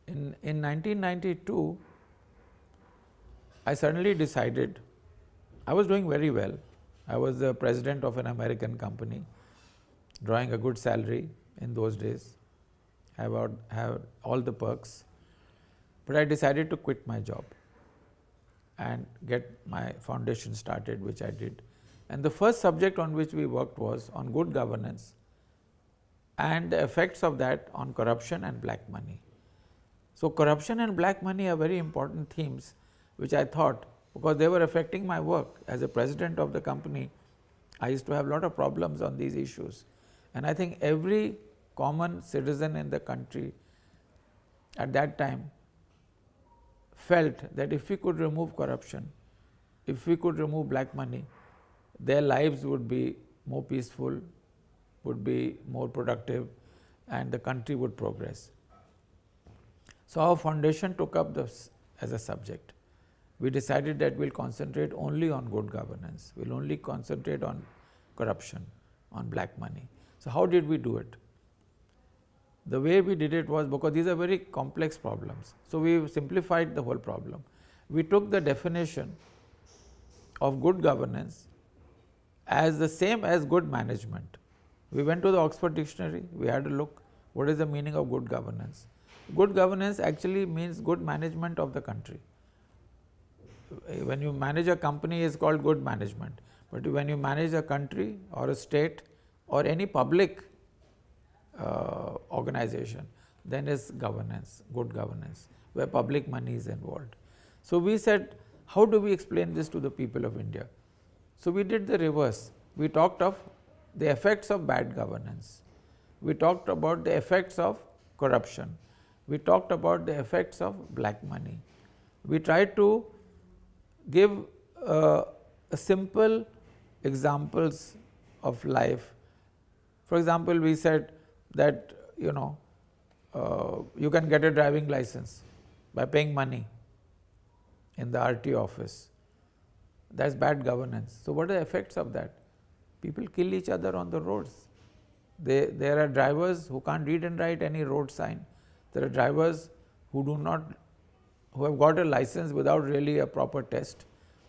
In 1992, I suddenly decided, I was doing very well. I was the president of an American company, drawing a good salary in those days, have all the perks. But I decided to quit my job and get my foundation started, which I did. And the first subject on which we worked was on good governance and the effects of that on corruption and black money. So corruption and black money are very important themes, which I thought, because they were affecting my work as a president of the company, I used to have a lot of problems on these issues. And I think every common citizen in the country at that time felt that if we could remove corruption, if we could remove black money, their lives would be more peaceful, would be more productive, and the country would progress. So our foundation took up this as a subject. We decided that we'll concentrate only on good governance. We'll only concentrate on corruption, on black money. So how did we do it? The way we did it was, because these are very complex problems, so we simplified the whole problem. We took the definition of good governance as the same as good management. We went to the Oxford Dictionary, we had a look, what is the meaning of good governance? Good governance actually means good management of the country. When you manage a company, it's called good management. But when you manage a country or a state or any public organization, then is governance, good governance, where public money is involved. So we said, how do we explain this to the people of India? So we did the reverse. We talked of the effects of bad governance. We talked about the effects of corruption. We talked about the effects of black money. We tried to give simple examples of life. For example, we said that you can get a driving license by paying money in the RT office. That's bad governance. So what are the effects of that? People kill each other on the roads. There are drivers who can't read and write any road sign. There are drivers who have got a license without really a proper test.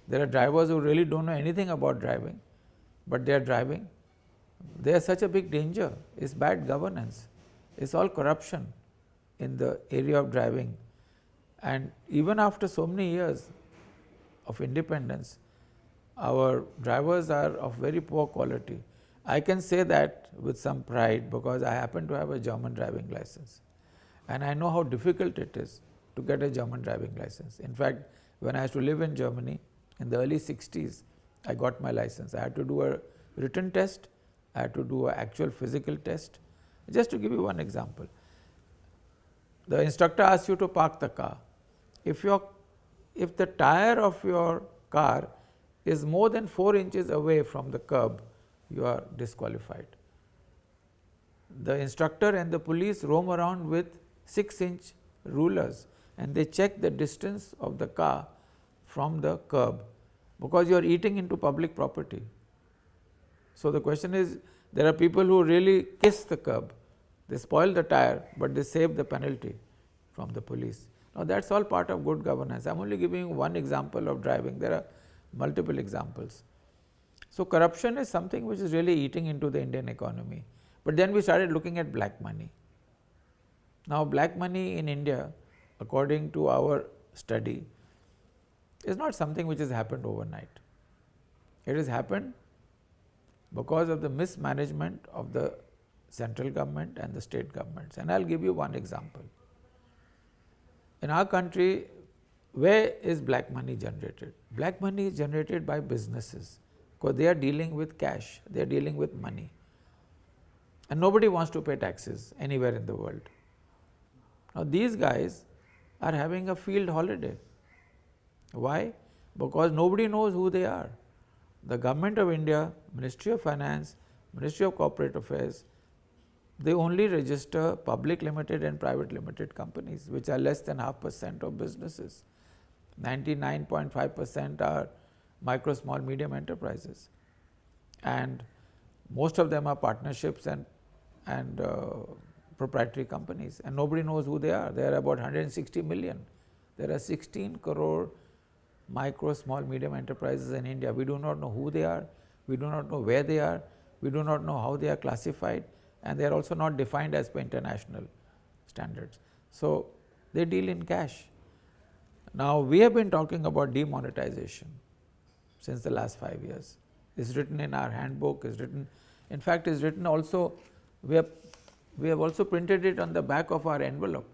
There are drivers who really don't know anything about driving, but they are driving. They are such a big danger. It's bad governance. It's all corruption in the area of driving. And even after so many years of independence, our drivers are of very poor quality. I can say that with some pride because I happen to have a German driving license. And I know how difficult it is to get a German driving license. In fact, when I used to live in Germany in the early 60s, I got my license. I had to do a written test, I had to do an actual physical test. Just to give you one example, the instructor asks you to park the car. If the tire of your car is more than 4 inches away from the curb, you are disqualified. The instructor and the police roam around with 6-inch rulers and they check the distance of the car from the curb because you are eating into public property. So the question is, there are people who really kiss the curb, they spoil the tire, but they save the penalty from the police. Now that's all part of good governance. I am only giving you one example of driving, there are multiple examples. So corruption is something which is really eating into the Indian economy. But then we started looking at black money. Now black money in India, according to our study, is not something which has happened overnight. It has happened because of the mismanagement of the central government and the state governments. And I will give you one example. In our country, where is black money generated? Black money is generated by businesses because they are dealing with cash, they are dealing with money. And nobody wants to pay taxes anywhere in the world. Now these guys are having a field holiday. Why? Because nobody knows who they are. The Government of India, Ministry of Finance, Ministry of Corporate Affairs, they only register public limited and private limited companies, which are less than 0.5% of businesses. 99.5% are micro, small, medium enterprises. And most of them are partnerships and proprietary companies and nobody knows who they are. There are about 160 million. There are 16 crore micro, small, medium enterprises in India. We do not know who they are, we do not know where they are, we do not know how they are classified, and they are also not defined as per international standards. So, they deal in cash. Now, we have been talking about demonetization since the last 5 years. It's written in our handbook, it's written, in fact, it's written also, we have also printed it on the back of our envelope,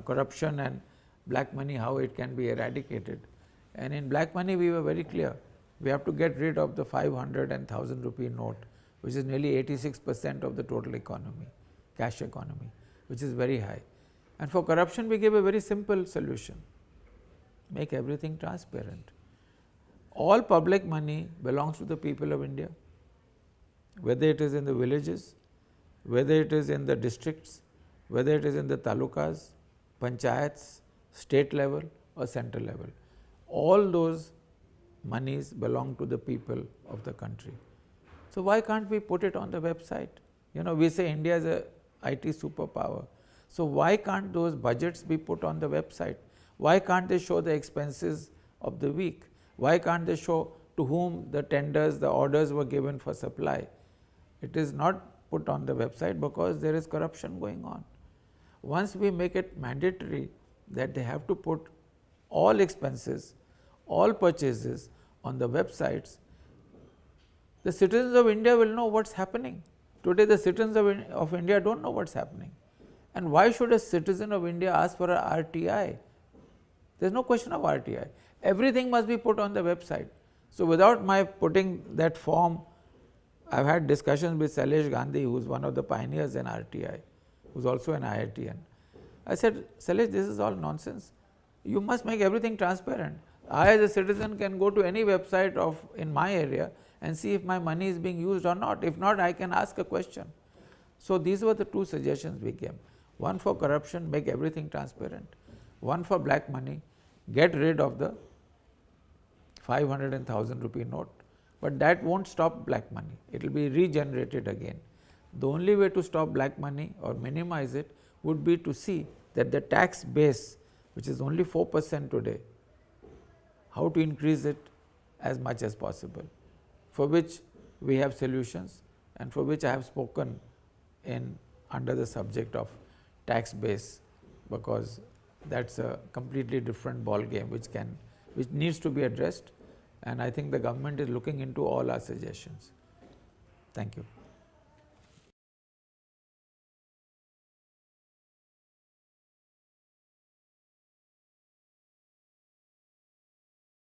corruption and black money, how it can be eradicated. And in black money, we were very clear. We have to get rid of the 500 and 1000 rupee note, which is nearly 86% of the total economy, cash economy, which is very high. And for corruption, we gave a very simple solution: make everything transparent. All public money belongs to the people of India, whether it is in the villages, whether it is in the districts, whether it is in the talukas, panchayats, state level or central level. All those monies belong to the people of the country. So, why can't we put it on the website? You know, we say India is a IT superpower. So, why can't those budgets be put on the website? Why can't they show the expenses of the week? Why can't they show to whom the tenders, the orders were given for supply? It is not put on the website because there is corruption going on. Once we make it mandatory that they have to put all expenses, all purchases on the websites, the citizens of India will know what's happening. Today, the citizens of India don't know what's happening. And why should a citizen of India ask for a RTI? There is no question of RTI. Everything must be put on the website. So, without my putting that form, I have had discussions with Sailesh Gandhi, who is one of the pioneers in RTI, who is also an IITian. I said, Sailesh, this is all nonsense. You must make everything transparent. I as a citizen can go to any website of in my area and see if my money is being used or not. If not, I can ask a question. So, these were the two suggestions we gave. One for corruption, make everything transparent. One for black money, get rid of the 500 and 1000 rupee note. But that won't stop black money. It will be regenerated again. The only way to stop black money or minimize it would be to see that the tax base, which is only 4% today, how to increase it as much as possible, for which we have solutions and for which I have spoken in under the subject of tax base, because that's a completely different ball game which needs to be addressed, and I think the government is looking into all our suggestions. Thank you.